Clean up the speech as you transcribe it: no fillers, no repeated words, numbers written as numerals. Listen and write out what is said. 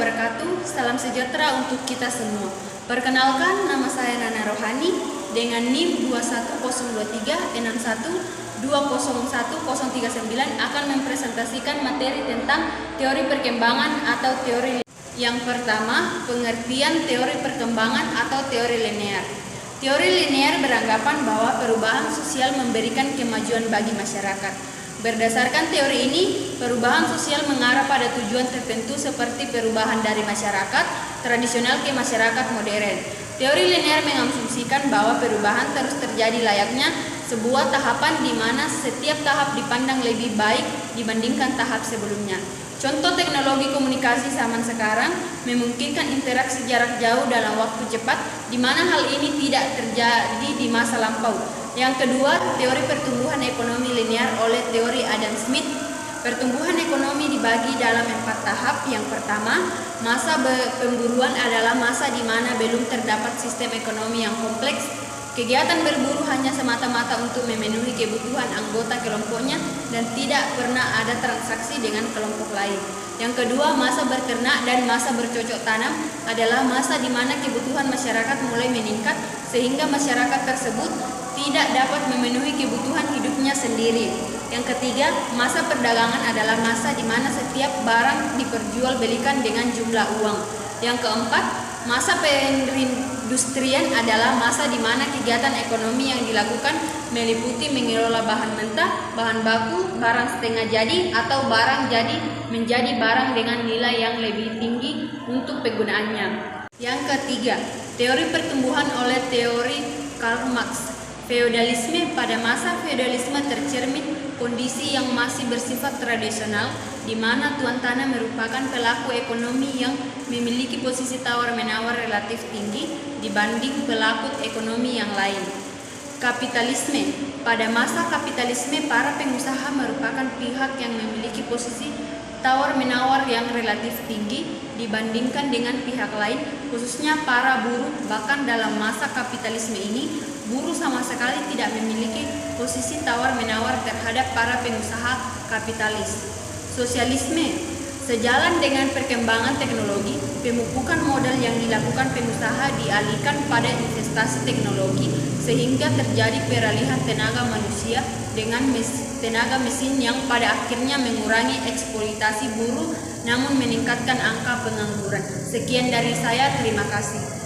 wabarakatuh. Salam sejahtera untuk kita semua. Perkenalkan, nama saya Nana Rohani dengan NIM 2103612010039 akan mempresentasikan materi tentang teori perkembangan atau teori. Yang pertama, pengertian teori perkembangan atau teori linear. Teori linear beranggapan bahwa perubahan sosial memberikan kemajuan bagi masyarakat. Berdasarkan teori ini, perubahan sosial mengarah pada tujuan tertentu seperti perubahan dari masyarakat tradisional ke masyarakat modern. Teori linear mengasumsikan bahwa perubahan terus terjadi layaknya sebuah tahapan di mana setiap tahap dipandang lebih baik dibandingkan tahap sebelumnya. Contoh teknologi komunikasi zaman sekarang memungkinkan interaksi jarak jauh dalam waktu cepat, di mana hal ini tidak terjadi di masa lampau. Yang kedua, teori pertumbuhan ekonomi linear oleh teori Adam Smith. Pertumbuhan ekonomi dibagi dalam 4 tahap. Yang pertama, masa pemburuan adalah masa di mana belum terdapat sistem ekonomi yang kompleks. Kegiatan berburu hanya semata-mata untuk memenuhi kebutuhan anggota kelompoknya dan tidak pernah ada transaksi dengan kelompok lain. Yang kedua, masa berternak dan masa bercocok tanam adalah masa di mana kebutuhan masyarakat mulai meningkat sehingga masyarakat tersebut tidak dapat memenuhi kebutuhan hidupnya sendiri. Yang ketiga, masa perdagangan adalah masa di mana setiap barang diperjualbelikan dengan jumlah uang. Yang keempat, masa perindustrian adalah masa di mana kegiatan ekonomi yang dilakukan meliputi mengelola bahan mentah, bahan baku, barang setengah jadi, atau barang jadi menjadi barang dengan nilai yang lebih tinggi untuk penggunaannya. Yang ketiga, teori pertumbuhan oleh teori Karl Marx. Feodalisme. Pada masa feodalisme tercermin kondisi yang masih bersifat tradisional, di mana tuan tanah merupakan pelaku ekonomi yang memiliki posisi tawar-menawar relatif tinggi dibanding pelaku ekonomi yang lain. Kapitalisme. Pada masa kapitalisme, para pengusaha merupakan pihak yang memiliki posisi tawar-menawar yang relatif tinggi dibandingkan dengan pihak lain, khususnya para buruh. Bahkan dalam masa kapitalisme ini, buruh sama sekali tidak memiliki posisi tawar-menawar terhadap para pengusaha kapitalis. Sosialisme. Sejalan dengan perkembangan teknologi, pemupukan modal yang dilakukan pengusaha dialihkan pada investasi teknologi sehingga terjadi peralihan tenaga manusia dengan tenaga mesin yang pada akhirnya mengurangi eksploitasi buruh namun meningkatkan angka pengangguran. Sekian dari saya, terima kasih.